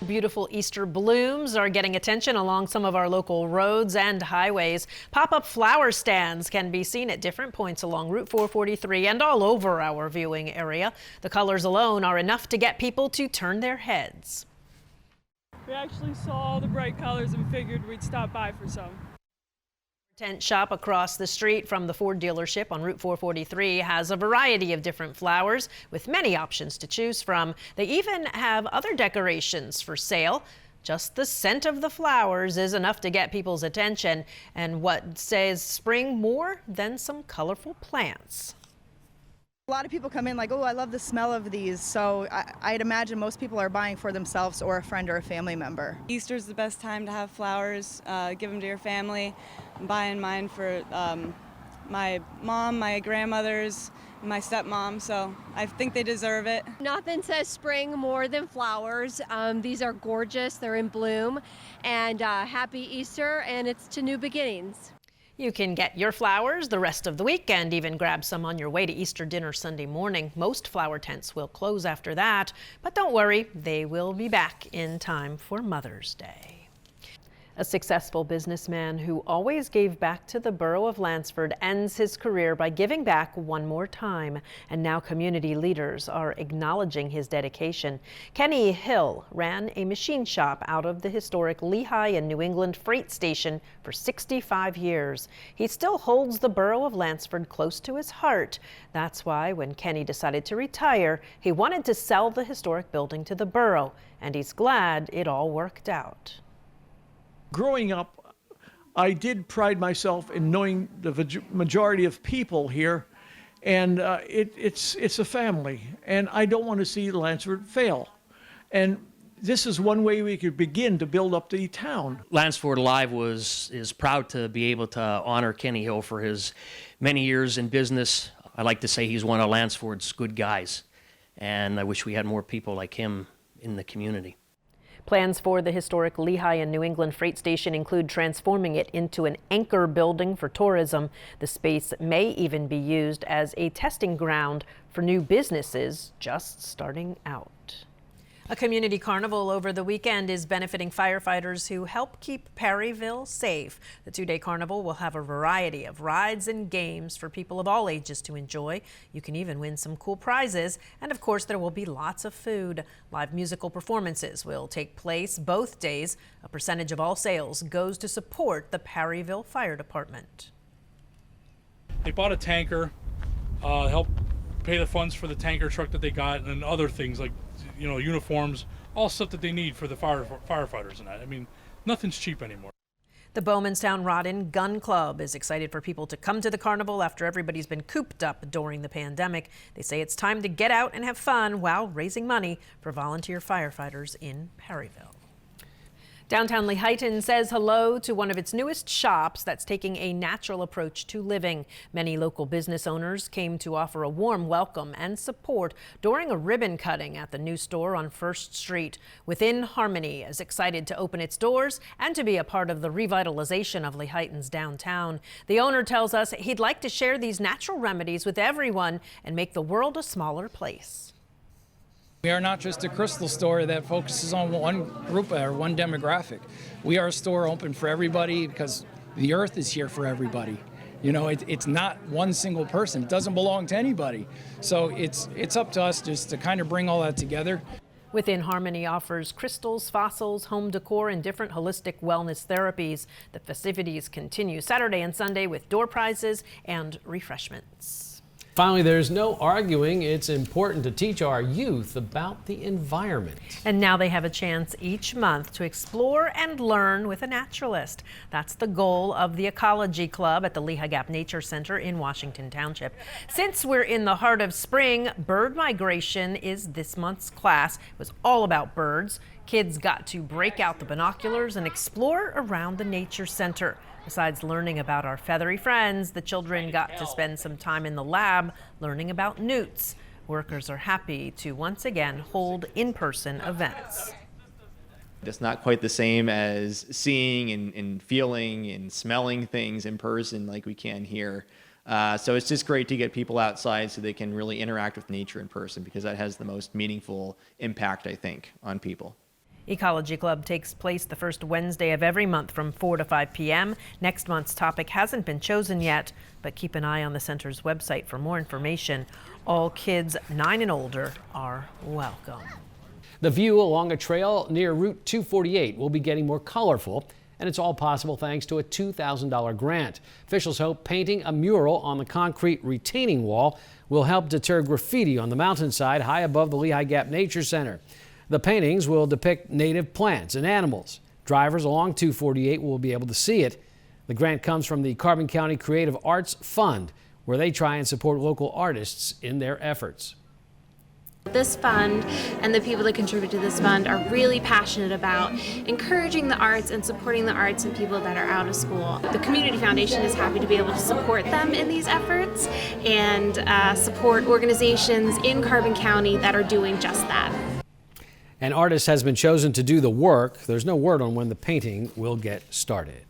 beautiful Easter blooms are getting attention along some of our local roads and highways. Pop-up flower stands can be seen at different points along Route 443 and all over our viewing area. The colors alone are enough to get people to turn their heads. We actually saw all the bright colors and figured we'd stop by for some. Tent shop across the street from the Ford dealership on Route 443 has a variety of different flowers with many options to choose from. They even have other decorations for sale. Just the scent of the flowers is enough to get people's attention, and what says spring more than some colorful plants. A lot of people come in like, oh, I love the smell of these. So I'd imagine most people are buying for themselves or a friend or a family member. Easter's the best time to have flowers. Give them to your family. I'm buying mine for my mom, my grandmothers, my stepmom, so I think they deserve it. Nothing says spring more than flowers. These are gorgeous, they're in bloom, and happy Easter, and it's to new beginnings. You can get your flowers the rest of the week and even grab some on your way to Easter dinner Sunday morning. Most flower tents will close after that, but don't worry, they will be back in time for Mother's Day. A successful businessman who always gave back to the borough of Lansford ends his career by giving back one more time, and now community leaders are acknowledging his dedication. Kenny Hill ran a machine shop out of the historic Lehigh and New England freight station for 65 years. He still holds the borough of Lansford close to his heart. That's why when Kenny decided to retire, he wanted to sell the historic building to the borough, and he's glad it all worked out. Growing up, I did pride myself in knowing the majority of people here, and it's a family, and I don't want to see Lansford fail. And this is one way we could begin to build up the town. Lansford Alive is proud to be able to honor Kenny Hill for his many years in business. I like to say he's one of Lansford's good guys, and I wish we had more people like him in the community. Plans for the historic Lehigh and New England freight station include transforming it into an anchor building for tourism. The space may even be used as a testing ground for new businesses just starting out. A community carnival over the weekend is benefiting firefighters who help keep Perryville safe. The two-day carnival will have a variety of rides and games for people of all ages to enjoy. You can even win some cool prizes. And of course, there will be lots of food. Live musical performances will take place both days. A percentage of all sales goes to support the Perryville Fire Department. They bought a tanker, helped pay the funds for the tanker truck that they got, and other things like uniforms, all stuff that they need for the firefighters and that. I mean, nothing's cheap anymore. The Bowmanstown Rod and Gun Club is excited for people to come to the carnival after everybody's been cooped up during the pandemic. They say it's time to get out and have fun while raising money for volunteer firefighters in Perryville. Downtown Lehighton says hello to one of its newest shops that's taking a natural approach to living. Many local business owners came to offer a warm welcome and support during a ribbon cutting at the new store on 1st Street. Within Harmony is excited to open its doors and to be a part of the revitalization of Lehighton's downtown. The owner tells us he'd like to share these natural remedies with everyone and make the world a smaller place. We are not just a crystal store that focuses on one group or one demographic. We are a store open for everybody because the earth is here for everybody. It's not one single person. It doesn't belong to anybody. So it's up to us just to kind of bring all that together. Within Harmony offers crystals, fossils, home decor, and different holistic wellness therapies. The festivities continue Saturday and Sunday with door prizes and refreshments. Finally, there's no arguing it's important to teach our youth about the environment. And now they have a chance each month to explore and learn with a naturalist. That's the goal of the Ecology Club at the Lehigh Gap Nature Center in Washington Township. Since we're in the heart of spring, bird migration is this month's class. It was all about birds. Kids got to break out the binoculars and explore around the Nature Center. Besides learning about our feathery friends, the children got to spend some time in the lab learning about newts. Workers are happy to once again hold in-person events. It's not quite the same as seeing and feeling and smelling things in person like we can here. So it's just great to get people outside so they can really interact with nature in person, because that has the most meaningful impact, I think, on people. Ecology Club takes place the first Wednesday of every month from 4 to 5 p.m. Next month's topic hasn't been chosen yet, but keep an eye on the center's website for more information. All kids 9 and older are welcome. The view along a trail near Route 248 will be getting more colorful, and it's all possible thanks to a $2,000 grant. Officials hope painting a mural on the concrete retaining wall will help deter graffiti on the mountainside high above the Lehigh Gap Nature Center. The paintings will depict native plants and animals. Drivers along 248 will be able to see it. The grant comes from the Carbon County Creative Arts Fund, where they try and support local artists in their efforts. This fund and the people that contribute to this fund are really passionate about encouraging the arts and supporting the arts and people that are out of school. The Community Foundation is happy to be able to support them in these efforts and support organizations in Carbon County that are doing just that. An artist has been chosen to do the work. There's no word on when the painting will get started.